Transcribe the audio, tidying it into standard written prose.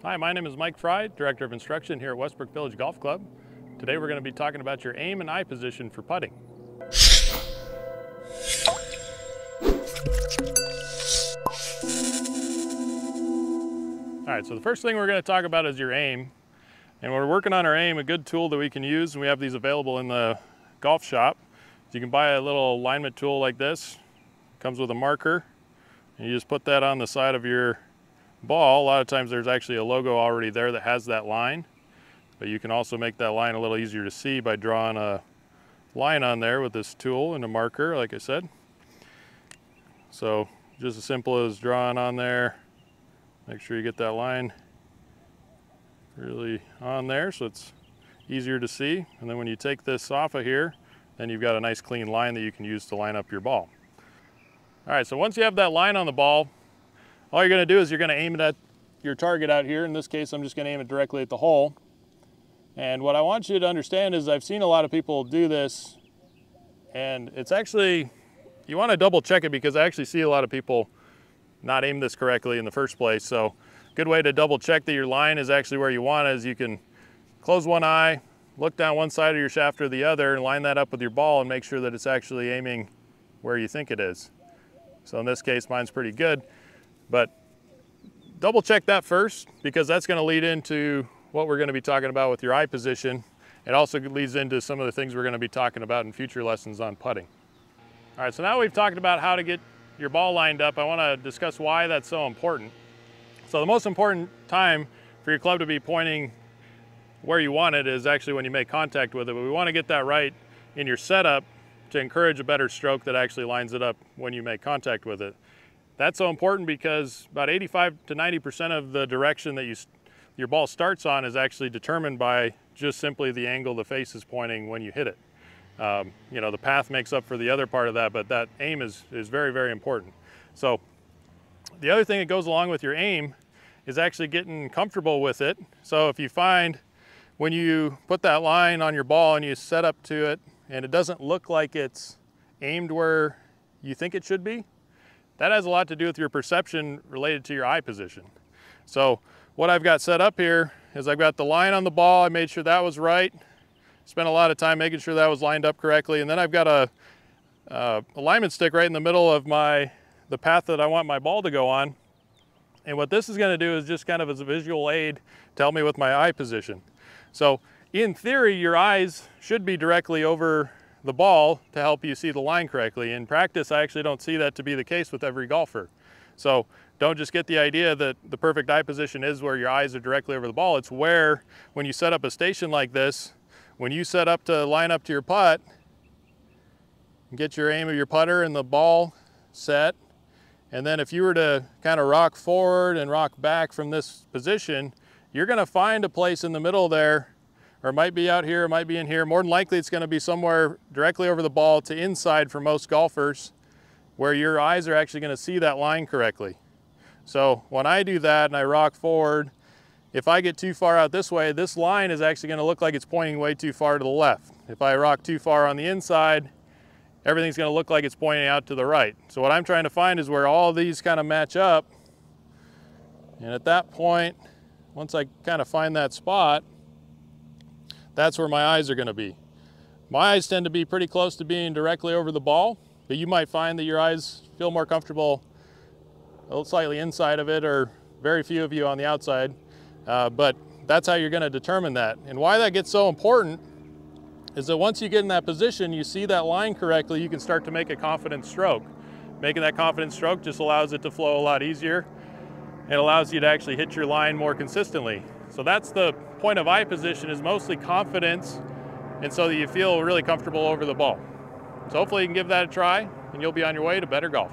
Hi, my name is Mike Frye, Director of Instruction here at Westbrook Village Golf Club. Today we're going to be talking about your aim and eye position for putting. All right, so the first thing we're going to talk about is your aim. And when we're working on our aim, a good tool that we can use, and we have these available in the golf shop, is you can buy a little alignment tool like this. It comes with a marker, and you just put that on the side of your ball. A lot of times there's actually a logo already there that has that line, but you can also make that line a little easier to see by drawing a line on there with this tool and a marker, like I said. So just as simple as drawing on there, make sure you get that line really on there so it's easier to see. And then when you take this off of here, then you've got a nice clean line that you can use to line up your ball. All right, so once you have that line on the ball, all you're going to do is you're going to aim it at your target out here. In this case, I'm just going to aim it directly at the hole. And what I want you to understand is I've seen a lot of people do this, and it's actually, you want to double check it because I actually see a lot of people not aim this correctly in the first place. So a good way to double check that your line is actually where you want it is you can close one eye, look down one side of your shaft or the other, and line that up with your ball and make sure that it's actually aiming where you think it is. So in this case, mine's pretty good. But double check that first, because that's going to lead into what we're going to be talking about with your eye position. It also leads into some of the things we're going to be talking about in future lessons on putting. All right, so now we've talked about how to get your ball lined up. I want to discuss why that's so important. So the most important time for your club to be pointing where you want it is actually when you make contact with it. But we want to get that right in your setup to encourage a better stroke that actually lines it up when you make contact with it. That's so important because about 85 to 90% of the direction that your ball starts on is actually determined by just simply the angle the face is pointing when you hit it. You know, the path makes up for the other part of that, but that aim is very, very important. So the other thing that goes along with your aim is actually getting comfortable with it. So if you find when you put that line on your ball and you set up to it and it doesn't look like it's aimed where you think it should be, that has a lot to do with your perception related to your eye position. So what I've got set up here is I've got the line on the ball. I made sure that was right. Spent a lot of time making sure that was lined up correctly. And then I've got a alignment stick right in the middle of the path that I want my ball to go on. And what this is going to do is just kind of as a visual aid to help me with my eye position. So in theory, your eyes should be directly over the ball to help you see the line correctly. In practice, I actually don't see that to be the case with every golfer. So don't just get the idea that the perfect eye position is where your eyes are directly over the ball. It's where, when you set up a station like this, when you set up to line up to your putt, get your aim of your putter and the ball set, and then if you were to kind of rock forward and rock back from this position, you're going to find a place in the middle there, or it might be out here, it might be in here. More than likely it's going to be somewhere directly over the ball to inside for most golfers, where your eyes are actually going to see that line correctly. So when I do that and I rock forward, if I get too far out this way, this line is actually going to look like it's pointing way too far to the left. If I rock too far on the inside, everything's going to look like it's pointing out to the right. So what I'm trying to find is where all these kind of match up. And at that point, once I kind of find that spot, that's where my eyes are going to be. My eyes tend to be pretty close to being directly over the ball, but you might find that your eyes feel more comfortable a little slightly inside of it, or very few of you on the outside. But that's how you're going to determine that. And why that gets so important is that once you get in that position, you see that line correctly, you can start to make a confident stroke. Making that confident stroke just allows it to flow a lot easier. It allows you to actually hit your line more consistently. So that's the point of eye position, is mostly confidence, and so that you feel really comfortable over the ball. So hopefully you can give that a try and you'll be on your way to better golf.